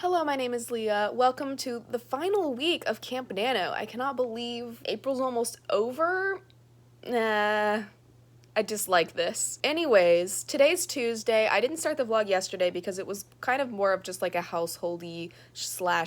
Hello, my name is Leah. Welcome to the final week of Camp NaNo. I cannot believe April's almost over. Nah, I dislike this. Anyways, today's Tuesday. I didn't start the vlog yesterday because it was kind of more of just like a householdy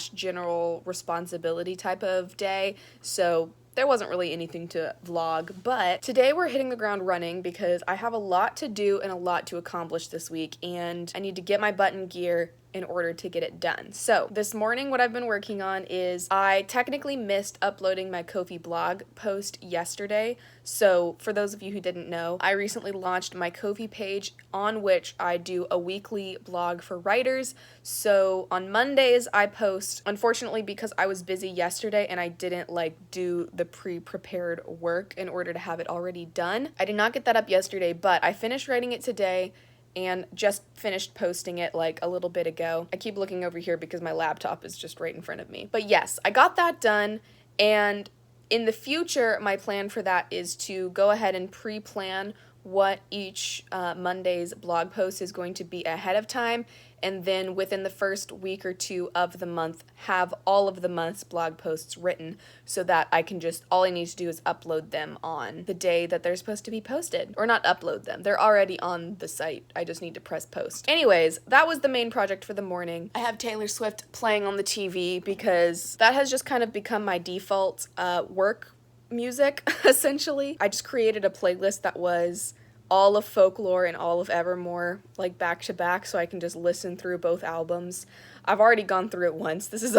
/ general responsibility type of day. So there wasn't really anything to vlog, but today we're hitting the ground running because I have a lot to do and a lot to accomplish this week, and I need to get my butt in gear in order to get it done. So this morning what I've been working on is I technically missed uploading my Ko-fi blog post yesterday. So for those of you who didn't know, I recently launched my Ko-fi page on which I do a weekly blog for writers. So on Mondays I post, unfortunately because I was busy yesterday and I didn't do the pre-prepared work in order to have it already done. I did not get that up yesterday, but I finished writing it today and just finished posting it like a little bit ago. I keep looking over here because my laptop is just right in front of me. But yes, I got that done, and in the future, my plan for that is to go ahead and pre-plan what each Monday's blog post is going to be ahead of time, and then within the first week or two of the month have all of the month's blog posts written so that I can just, all I need to do is upload them on the day that they're supposed to be posted. Or not upload them, they're already on the site, I just need to press post. Anyways, that was the main project for the morning. I have Taylor Swift playing on the TV because that has just kind of become my default work music, essentially. I just created a playlist that was all of Folklore and all of Evermore, like back to back, so I can just listen through both albums. I've already gone through it once. This is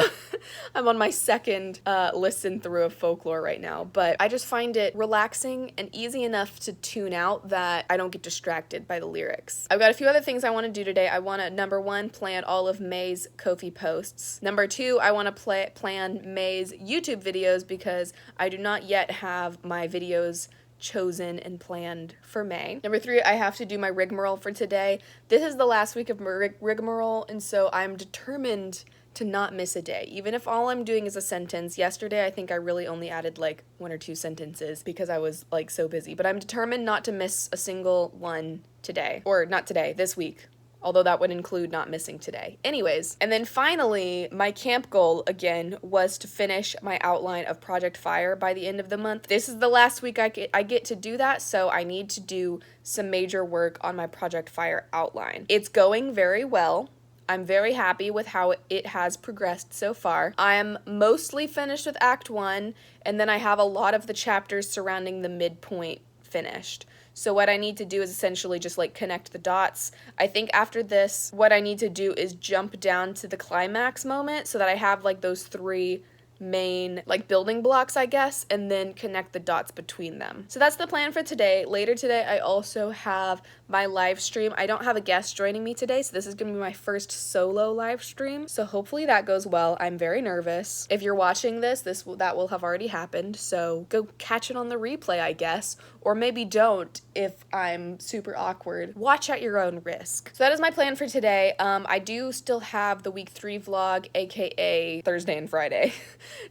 I'm on my second listen through of Folklore right now, but I just find it relaxing and easy enough to tune out that I don't get distracted by the lyrics. I've got a few other things I want to do today. I want to, number one, plan all of May's Ko-fi posts. Number two, I want to plan May's YouTube videos because I do not yet have my videos chosen and planned for May. Number three, I have to do my rigmarole for today. This is the last week of my rigmarole, and so I'm determined to not miss a day, even if all I'm doing is a sentence. Yesterday, I think I really only added like 1 or 2 sentences because I was like so busy, but I'm determined not to miss a single one today, or not today, this week. Although that would include not missing today. Anyways, and then finally, my camp goal, again, was to finish my outline of Project Fire by the end of the month. This is the last week I get to do that, so I need to do some major work on my Project Fire outline. It's going very well. I'm very happy with how it has progressed so far. I am mostly finished with Act 1, and then I have a lot of the chapters surrounding the midpoint finished. So what I need to do is essentially just connect the dots. I think after this, what I need to do is jump down to the climax moment so that I have those 3 main building blocks, I guess, and then connect the dots between them. So that's the plan for today. Later today, I also have my live stream. I don't have a guest joining me today, so this is gonna be my first solo live stream. So hopefully that goes well. I'm very nervous. If you're watching this, that will have already happened. So go catch it on the replay, I guess, or maybe don't if I'm super awkward. Watch at your own risk. So that is my plan for today. I do still have the week 3 vlog, aka Thursday and Friday,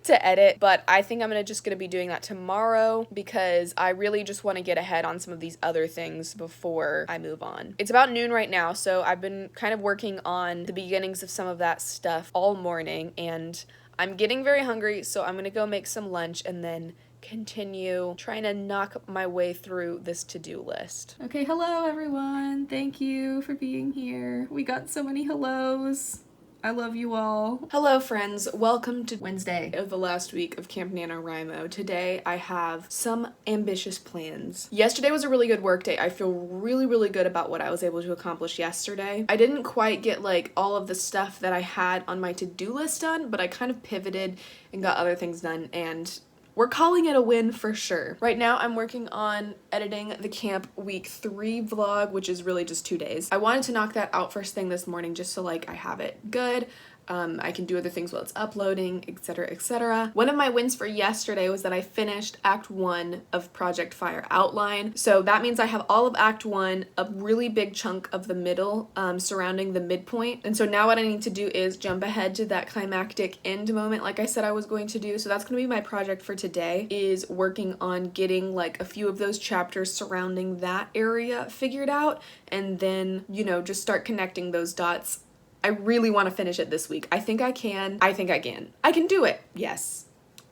to edit, but I think I'm just gonna be doing that tomorrow because I really just want to get ahead on some of these other things before I move on. It's about noon right now, so I've been kind of working on the beginnings of some of that stuff all morning, and I'm getting very hungry, so I'm gonna go make some lunch and then continue trying to knock my way through this to-do list. Okay, hello everyone. Thank you for being here. We got so many hellos. I love you all. Hello friends, welcome to Wednesday of the last week of Camp NaNoWriMo. Today I have some ambitious plans. Yesterday was a really good work day. I feel really good about what I was able to accomplish yesterday. I didn't quite get all of the stuff that I had on my to-do list done, but I kind of pivoted and got other things done, and we're calling it a win for sure. Right now, I'm working on editing the camp week 3 vlog, which is really just 2 days. I wanted to knock that out first thing this morning just so I have it good. I can do other things while it's uploading, etc., etc. One of my wins for yesterday was that I finished Act 1 of Project Fire outline. So that means I have all of Act 1, a really big chunk of the middle surrounding the midpoint. And so now what I need to do is jump ahead to that climactic end moment like I said I was going to do. So that's going to be my project for today, is working on getting a few of those chapters surrounding that area figured out, and then, just start connecting those dots I really want to finish it this week. I think I can. I can do it. Yes.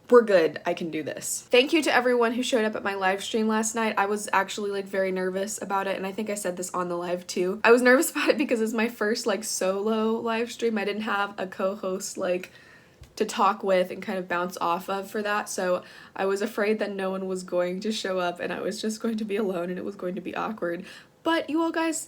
We're good. I can do this. Thank you to everyone who showed up at my live stream last night. I was actually like very nervous about it, and I think I said this on the live too. I was nervous about it because it's my first like solo live stream. I didn't have a co-host like to talk with and kind of bounce off of for that, so I was afraid that no one was going to show up and I was just going to be alone and it was going to be awkward. But you guys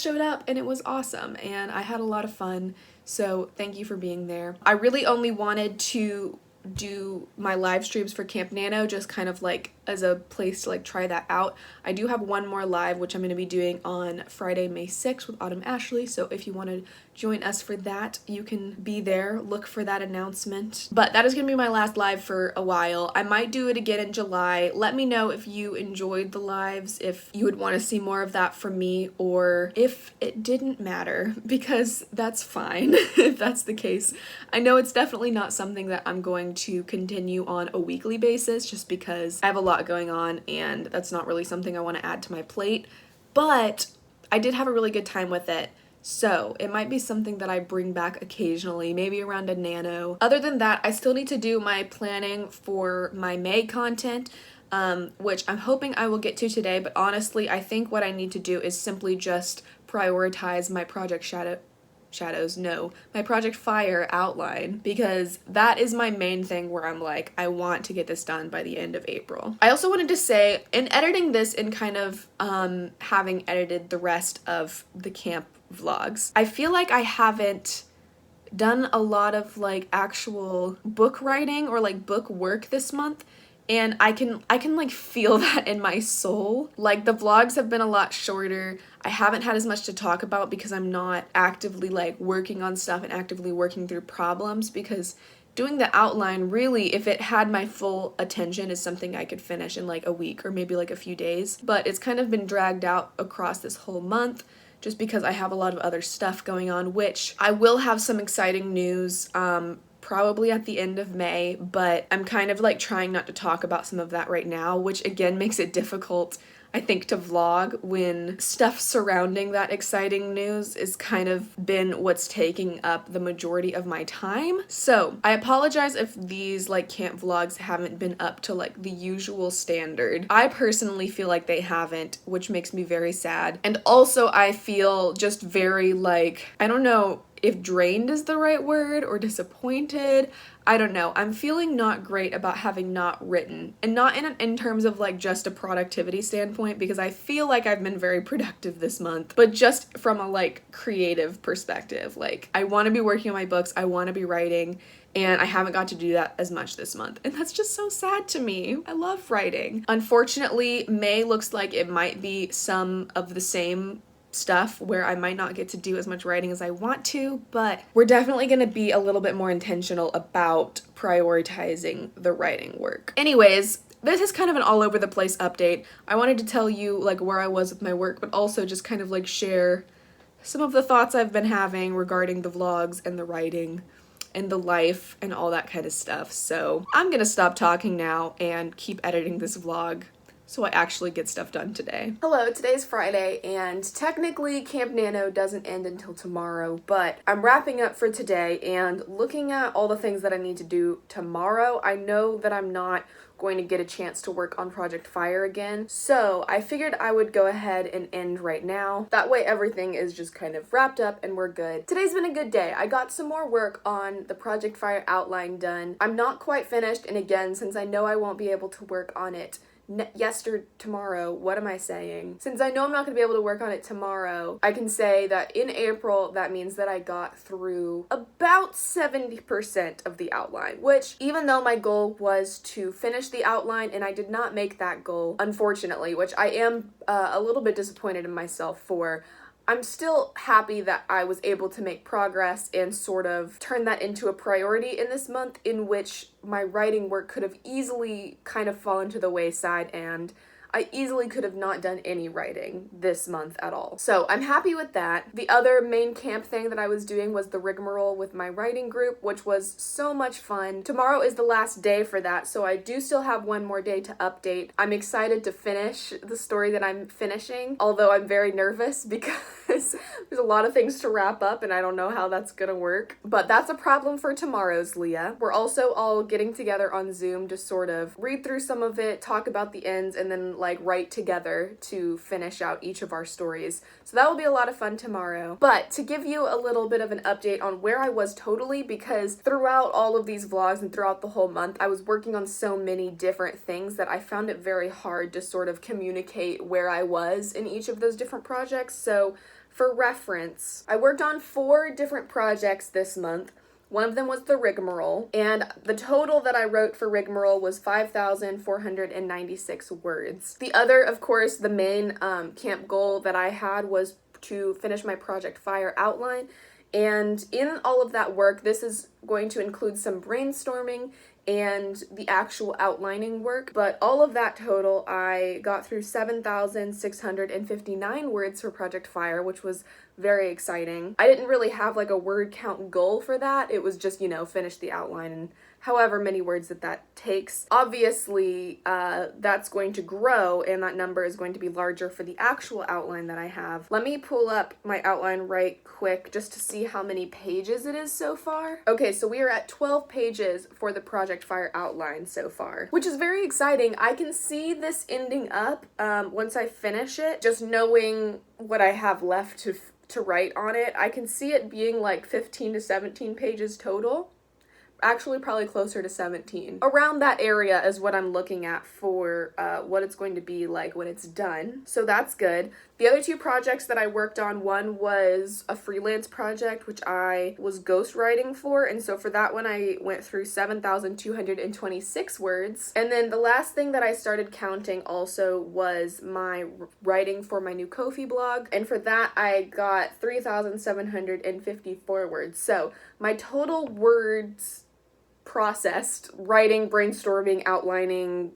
showed up and it was awesome and I had a lot of fun, so thank you for being there. I really only wanted to do my live streams for Camp NaNo just kind of like as a place to like try that out. I do have one more live which I'm going to be doing on Friday, May 6th with Autumn Ashley, so if you want to join us for that, you can be there. Look for that announcement. But that is going to be my last live for a while. I might do it again in July. Let me know if you enjoyed the lives, if you would want to see more of that from me, or if it didn't matter, because that's fine if that's the case. I know it's definitely not something that I'm going to continue on a weekly basis just because I have a lot going on and that's not really something I want to add to my plate, but I did have a really good time with it. So it might be something that I bring back occasionally, maybe around a nano. Other than that, I still need to do my planning for my May content, which I'm hoping I will get to today, but honestly, I think what I need to do is simply just prioritize my my Project Fire outline, because that is my main thing where I'm like, I want to get this done by the end of April. I also wanted to say, in editing this and kind of having edited the rest of the camp vlogs, I feel like I haven't done a lot of like actual book writing or like book work this month, and I can like feel that in my soul. Like the vlogs have been a lot shorter. I haven't had as much to talk about because I'm not actively like working on stuff and actively working through problems, because doing the outline, really, if it had my full attention, is something I could finish in like a week or maybe like a few days. But it's kind of been dragged out across this whole month just because I have a lot of other stuff going on, which I will have some exciting news probably at the end of May, but I'm kind of like trying not to talk about some of that right now, which again makes it difficult, I think, to vlog when stuff surrounding that exciting news is kind of been what's taking up the majority of my time. So I apologize if these like camp vlogs haven't been up to like the usual standard. I personally feel like they haven't, which makes me very sad. And also I feel just very like, I don't know if drained is the right word, or disappointed. I don't know. I'm feeling not great about having not written, and not in terms of like just a productivity standpoint, because I feel like I've been very productive this month, but just from a like creative perspective. Like I want to be working on my books, I want to be writing, and I haven't got to do that as much this month, and that's just so sad to me. I love writing. Unfortunately, May looks like it might be some of the same stuff where I might not get to do as much writing as I want to, but we're definitely going to be a little bit more intentional about prioritizing the writing work. Anyways, this is kind of an all over the place update. I wanted to tell you like where I was with my work, but also just kind of like share some of the thoughts I've been having regarding the vlogs and the writing and the life and all that kind of stuff. So I'm gonna stop talking now and keep editing this vlog so I actually get stuff done today. Hello, today's Friday, and technically Camp NaNo doesn't end until tomorrow, but I'm wrapping up for today and looking at all the things that I need to do tomorrow. I know that I'm not going to get a chance to work on Project Fire again, so I figured I would go ahead and end right now. That way everything is just kind of wrapped up and we're good. Today's been a good day. I got some more work on the Project Fire outline done. I'm not quite finished, and again, since I know I won't be able to work on it tomorrow, what am I saying? Since I know I'm not going to be able to work on it tomorrow, I can say that in April, that means that I got through about 70% of the outline, which, even though my goal was to finish the outline, and I did not make that goal, unfortunately, which I am a little bit disappointed in myself for, I'm still happy that I was able to make progress and sort of turn that into a priority in this month, in which my writing work could have easily kind of fallen to the wayside, and I easily could have not done any writing this month at all. So I'm happy with that. The other main camp thing that I was doing was the rigmarole with my writing group, which was so much fun. Tomorrow is the last day for that, so I do still have one more day to update. I'm excited to finish the story that I'm finishing, although I'm very nervous because there's a lot of things to wrap up and I don't know how that's gonna work. But that's a problem for tomorrow's Leah. We're also all getting together on Zoom to sort of read through some of it, talk about the ends, and then like write together to finish out each of our stories. So that will be a lot of fun tomorrow. But to give you a little bit of an update on where I was totally, because throughout all of these vlogs and throughout the whole month, I was working on so many different things that I found it very hard to sort of communicate where I was in each of those different projects. So for reference, I worked on 4 different projects this month. One of them was the rigmarole, and the total that I wrote for rigmarole was 5,496 words. The other, of course, the main camp goal that I had was to finish my Project Fire outline, and in all of that work, this is going to include some brainstorming and the actual outlining work, but all of that total, I got through 7,659 words for Project Fire, which was very exciting. I didn't really have like a word count goal for that. It was just, finish the outline and however many words that takes. Obviously, that's going to grow and that number is going to be larger for the actual outline that I have. Let me pull up my outline right quick just to see how many pages it is so far. Okay, so we are at 12 pages for the Project Fire outline so far, which is very exciting. I can see this ending up once I finish it, just knowing what I have left to write on it. I can see it being like 15 to 17 pages total. Actually, probably closer to 17. Around that area is what I'm looking at for what it's going to be like when it's done. So that's good. The other 2 projects that I worked on, one was a freelance project, which I was ghostwriting for. And so for that one, I went through 7,226 words. And then the last thing that I started counting also was my writing for my new Ko-fi blog. And for that, I got 3,754 words. So my total words processed, writing, brainstorming, outlining,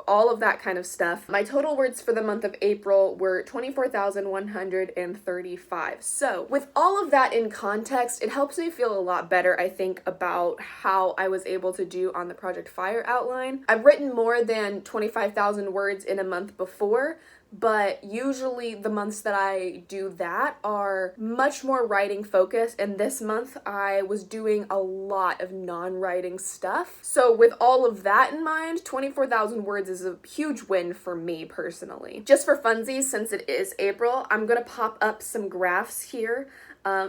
all of that kind of stuff. My total words for the month of April were 24,135. So with all of that in context, it helps me feel a lot better, I think, about how I was able to do on the Project Fire outline. I've written more than 25,000 words in a month before, but usually the months that I do that are much more writing focused, and this month I was doing a lot of non-writing stuff. So with all of that in mind, 24,000 words is a huge win for me personally. Just for funsies, since it is April, I'm gonna pop up some graphs here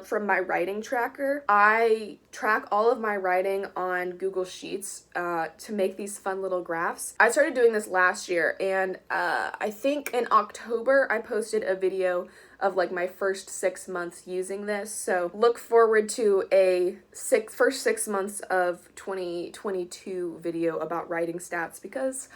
from my writing tracker. I track all of my writing on Google Sheets to make these fun little graphs. I started doing this last year, and I think in October I posted a video of like my first 6 months using this. So look forward to a first 6 months of 2022 video about writing stats, because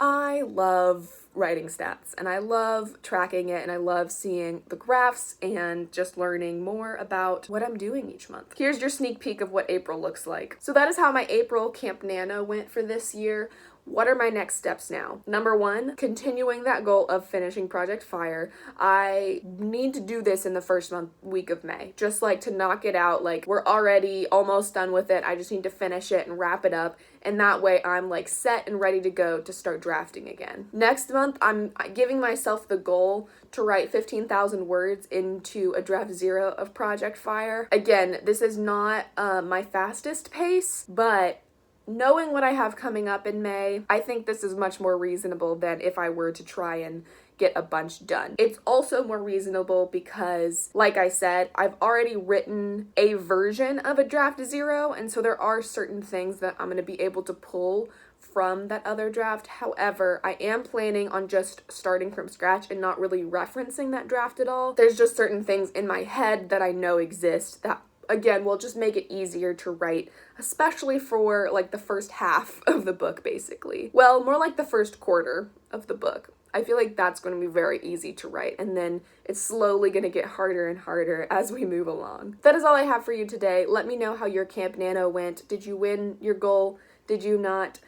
I love writing stats and I love tracking it and I love seeing the graphs and just learning more about what I'm doing each month. Here's your sneak peek of what April looks like. So that is how my April Camp NaNo went for this year. What are my next steps now? Number 1, continuing that goal of finishing Project Fire. I need to do this in the first week of May, just like to knock it out. Like, we're already almost done with it. I just need to finish it and wrap it up. And that way I'm like set and ready to go to start drafting again. Next month, I'm giving myself the goal to write 15,000 words into a draft 0 of Project Fire. Again, this is not my fastest pace, but knowing what I have coming up in May, I think this is much more reasonable than if I were to try and get a bunch done. It's also more reasonable because, like I said, I've already written a version of a draft 0, and so there are certain things that I'm going to be able to pull from that other draft. However, I am planning on just starting from scratch and not really referencing that draft at all. There's just certain things in my head that I know exist that, again, will just make it easier to write, especially for like the first half of the book, basically. Well, more like the first quarter of the book. I feel like that's going to be very easy to write, and then it's slowly going to get harder and harder as we move along. That is all I have for you today. Let me know how your Camp NaNo went. Did you win your goal? Did you not?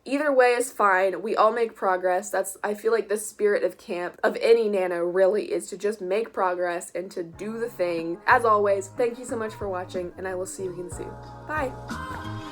Either way is fine. We all make progress. I feel like the spirit of camp, of any nano really, is to just make progress and to do the thing. As always, thank you so much for watching, and I will see you again soon. Bye!